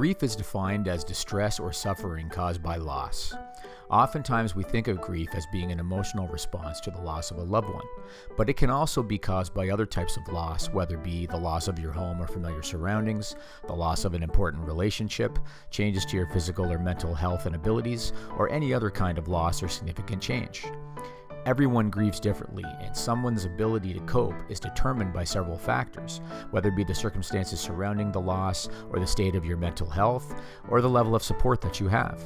Grief is defined as distress or suffering caused by loss. Oftentimes we think of grief as being an emotional response to the loss of a loved one, but it can also be caused by other types of loss, whether it be the loss of your home or familiar surroundings, the loss of an important relationship, changes to your physical or mental health and abilities, or any other kind of loss or significant change. Everyone grieves differently, and someone's ability to cope is determined by several factors, whether it be the circumstances surrounding the loss, or the state of your mental health, or the level of support that you have.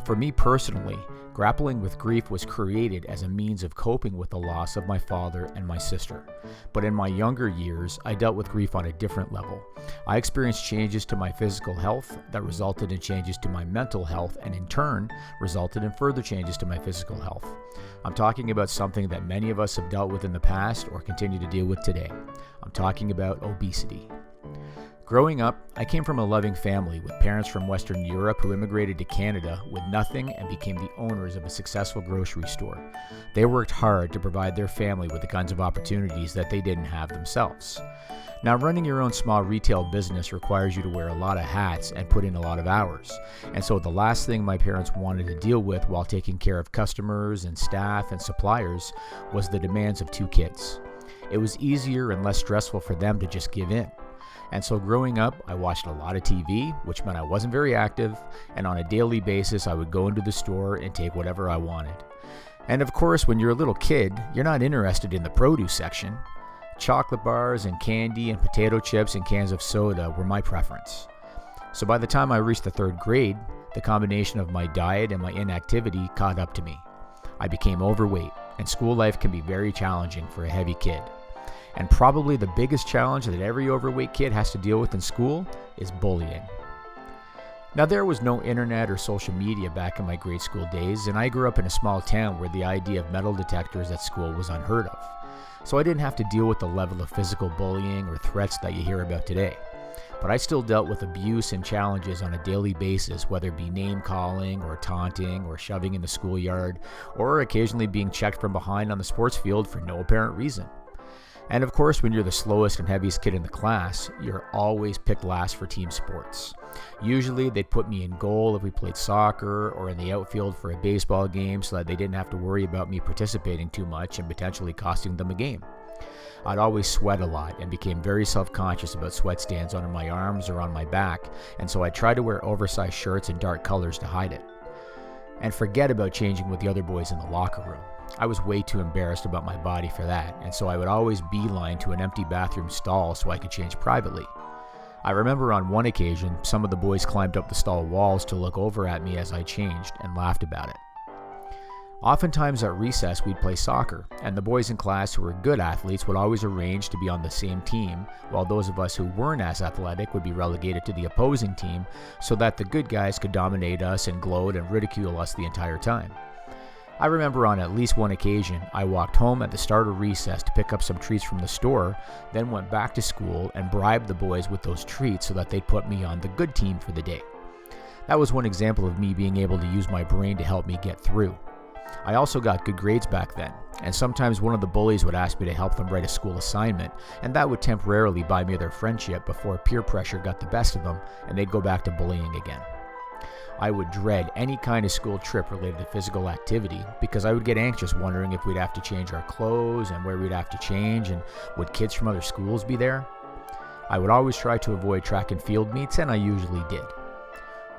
For me personally, grappling with grief was created as a means of coping with the loss of my father and my sister. But in my younger years, I dealt with grief on a different level. I experienced changes to my physical health that resulted in changes to my mental health and in turn resulted in further changes to my physical health. I'm talking about something that many of us have dealt with in the past or continue to deal with today. I'm talking about obesity. Growing up, I came from a loving family with parents from Western Europe who immigrated to Canada with nothing and became the owners of a successful grocery store. They worked hard to provide their family with the kinds of opportunities that they didn't have themselves. Now, running your own small retail business requires you to wear a lot of hats and put in a lot of hours. And so the last thing my parents wanted to deal with while taking care of customers and staff and suppliers was the demands of 2 kids. It was easier and less stressful for them to just give in. And so growing up, I watched a lot of TV, which meant I wasn't very active, and on a daily basis, I would go into the store and take whatever I wanted. And of course, when you're a little kid, you're not interested in the produce section. Chocolate bars and candy and potato chips and cans of soda were my preference. So by the time I reached the 3rd grade, the combination of my diet and my inactivity caught up to me. I became overweight, and school life can be very challenging for a heavy kid. And probably the biggest challenge that every overweight kid has to deal with in school is bullying. Now, there was no internet or social media back in my grade school days, and I grew up in a small town where the idea of metal detectors at school was unheard of. So I didn't have to deal with the level of physical bullying or threats that you hear about today. But I still dealt with abuse and challenges on a daily basis, whether it be name-calling or taunting or shoving in the schoolyard, or occasionally being checked from behind on the sports field for no apparent reason. And of course, when you're the slowest and heaviest kid in the class, you're always picked last for team sports. Usually, they'd put me in goal if we played soccer or in the outfield for a baseball game so that they didn't have to worry about me participating too much and potentially costing them a game. I'd always sweat a lot and became very self-conscious about sweat stains under my arms or on my back, and so I tried to wear oversized shirts and dark colors to hide it. And forget about changing with the other boys in the locker room. I was way too embarrassed about my body for that, and so I would always beeline to an empty bathroom stall so I could change privately. I remember on one occasion, some of the boys climbed up the stall walls to look over at me as I changed and laughed about it. Oftentimes at recess, we'd play soccer, and the boys in class who were good athletes would always arrange to be on the same team, while those of us who weren't as athletic would be relegated to the opposing team so that the good guys could dominate us and gloat and ridicule us the entire time. I remember on at least one occasion, I walked home at the start of recess to pick up some treats from the store, then went back to school and bribed the boys with those treats so that they'd put me on the good team for the day. That was one example of me being able to use my brain to help me get through. I also got good grades back then, and sometimes one of the bullies would ask me to help them write a school assignment, and that would temporarily buy me their friendship before peer pressure got the best of them and they'd go back to bullying again. I would dread any kind of school trip related to physical activity because I would get anxious wondering if we'd have to change our clothes and where we'd have to change and would kids from other schools be there. I would always try to avoid track and field meets, and I usually did.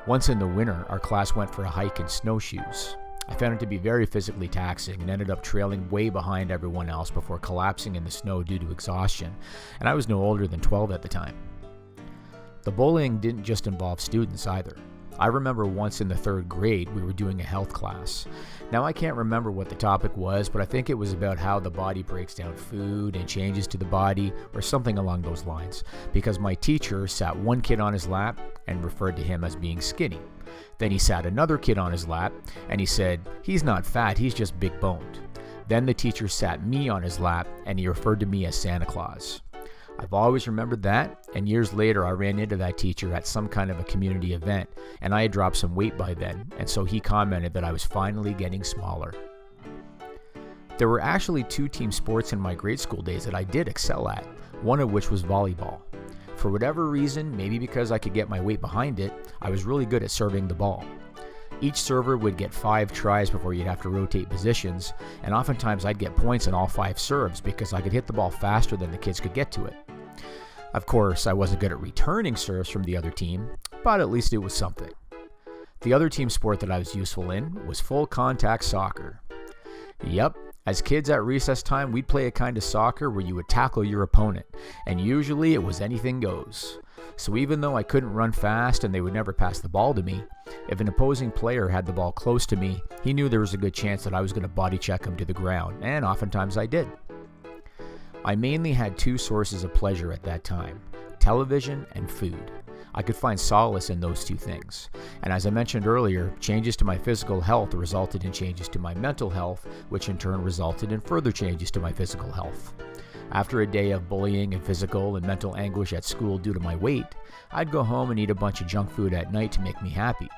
Once in the winter, our class went for a hike in snowshoes. I found it to be very physically taxing and ended up trailing way behind everyone else before collapsing in the snow due to exhaustion, and I was no older than 12 at the time. The bullying didn't just involve students either. I remember once in the 3rd grade, we were doing a health class. Now, I can't remember what the topic was, but I think it was about how the body breaks down food and changes to the body, or something along those lines, because my teacher sat one kid on his lap and referred to him as being skinny. Then he sat another kid on his lap, and he said, "He's not fat, he's just big-boned." Then the teacher sat me on his lap, and he referred to me as Santa Claus. I've always remembered that, and years later I ran into that teacher at some kind of a community event, and I had dropped some weight by then, and so he commented that I was finally getting smaller. There were actually 2 team sports in my grade school days that I did excel at, one of which was volleyball. For whatever reason, maybe because I could get my weight behind it, I was really good at serving the ball. Each server would get 5 tries before you'd have to rotate positions, and oftentimes I'd get points on all 5 serves because I could hit the ball faster than the kids could get to it. Of course, I wasn't good at returning serves from the other team, but at least it was something. The other team sport that I was useful in was full contact soccer. Yep, as kids at recess time, we'd play a kind of soccer where you would tackle your opponent, and usually it was anything goes. So even though I couldn't run fast and they would never pass the ball to me, if an opposing player had the ball close to me, he knew there was a good chance that I was going to body check him to the ground, and oftentimes I did. I mainly had 2 sources of pleasure at that time: television and food. I could find solace in those 2 things. And as I mentioned earlier, changes to my physical health resulted in changes to my mental health, which in turn resulted in further changes to my physical health. After a day of bullying and physical and mental anguish at school due to my weight, I'd go home and eat a bunch of junk food at night to make me happy.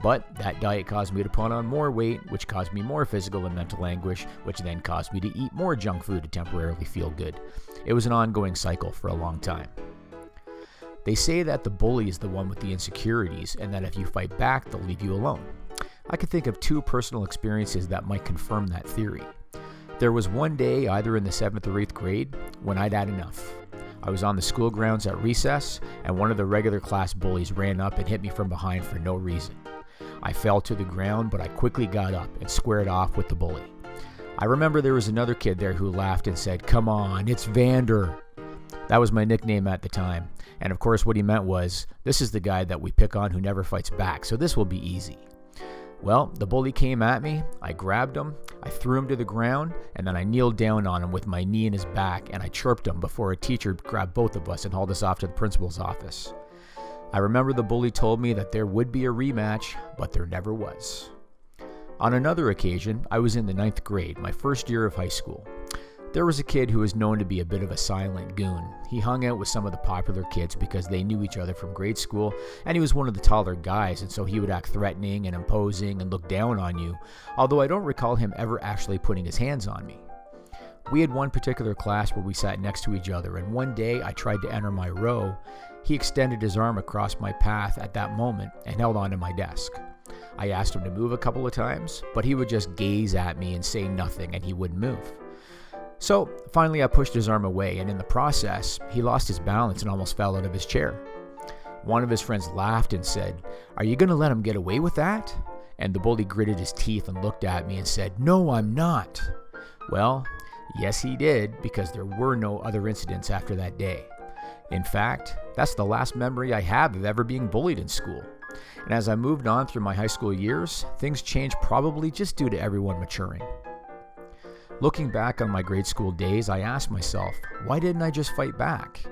But that diet caused me to put on more weight, which caused me more physical and mental anguish, which then caused me to eat more junk food to temporarily feel good. It was an ongoing cycle for a long time. They say that the bully is the one with the insecurities, and that if you fight back, they'll leave you alone. I can think of 2 personal experiences that might confirm that theory. There was one day, either in the 7th or 8th grade, when I'd had enough. I was on the school grounds at recess, and one of the regular class bullies ran up and hit me from behind for no reason. I fell to the ground, but I quickly got up and squared off with the bully. I remember there was another kid there who laughed and said, "Come on, it's Vander." That was my nickname at the time, and of course what he meant was, this is the guy that we pick on who never fights back, so this will be easy. Well, the bully came at me, I grabbed him, I threw him to the ground, and then I kneeled down on him with my knee in his back, and I chirped him before a teacher grabbed both of us and hauled us off to the principal's office. I remember the bully told me that there would be a rematch, but there never was. On another occasion, I was in the 9th grade, my first year of high school. There was a kid who was known to be a bit of a silent goon. He hung out with some of the popular kids because they knew each other from grade school, and he was one of the taller guys, and so he would act threatening and imposing and look down on you, although I don't recall him ever actually putting his hands on me. We had one particular class where we sat next to each other, and one day I tried to enter my row. He extended his arm across my path at that moment and held onto my desk. I asked him to move a couple of times, but he would just gaze at me and say nothing, and he wouldn't move. So finally I pushed his arm away, and in the process, he lost his balance and almost fell out of his chair. One of his friends laughed and said, "Are you going to let him get away with that?" And the bully gritted his teeth and looked at me and said, "No, I'm not." Well, yes he did, because there were no other incidents after that day. In fact, that's the last memory I have of ever being bullied in school. And as I moved on through my high school years, things changed probably just due to everyone maturing. Looking back on my grade school days, I asked myself, why didn't I just fight back?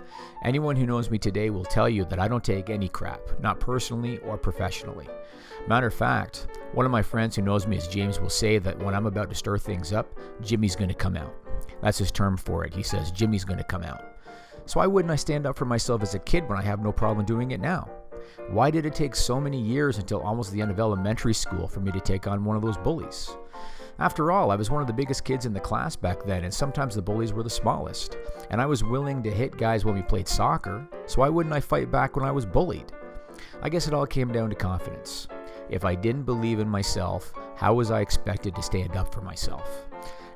Anyone who knows me today will tell you that I don't take any crap, not personally or professionally. Matter of fact, one of my friends who knows me as James will say that when I'm about to stir things up, Jimmy's going to come out. That's his term for it. He says, Jimmy's going to come out. So why wouldn't I stand up for myself as a kid when I have no problem doing it now? Why did it take so many years until almost the end of elementary school for me to take on one of those bullies? After all, I was one of the biggest kids in the class back then, and sometimes the bullies were the smallest. And I was willing to hit guys when we played soccer, so why wouldn't I fight back when I was bullied? I guess it all came down to confidence. If I didn't believe in myself, how was I expected to stand up for myself?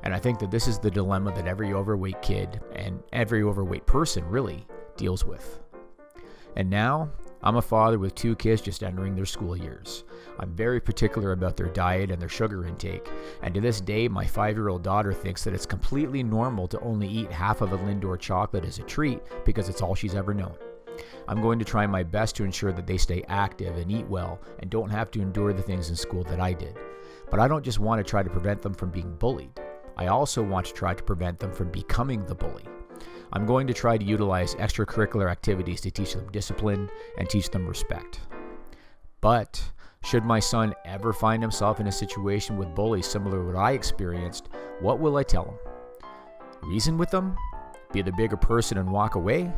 And I think that this is the dilemma that every overweight kid, and every overweight person really, deals with. And now, I'm a father with 2 kids just entering their school years. I'm very particular about their diet and their sugar intake, and to this day, my 5-year-old daughter thinks that it's completely normal to only eat half of a Lindor chocolate as a treat because it's all she's ever known. I'm going to try my best to ensure that they stay active and eat well and don't have to endure the things in school that I did. But I don't just want to try to prevent them from being bullied. I also want to try to prevent them from becoming the bully. I'm going to try to utilize extracurricular activities to teach them discipline and teach them respect. But should my son ever find himself in a situation with bullies similar to what I experienced, what will I tell him? Reason with them? Be the bigger person and walk away?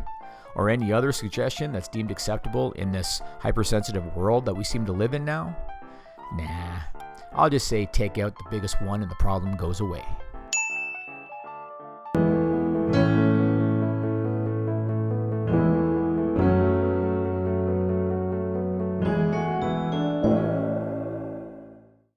Or any other suggestion that's deemed acceptable in this hypersensitive world that we seem to live in now? Nah, I'll just say take out the biggest one and the problem goes away.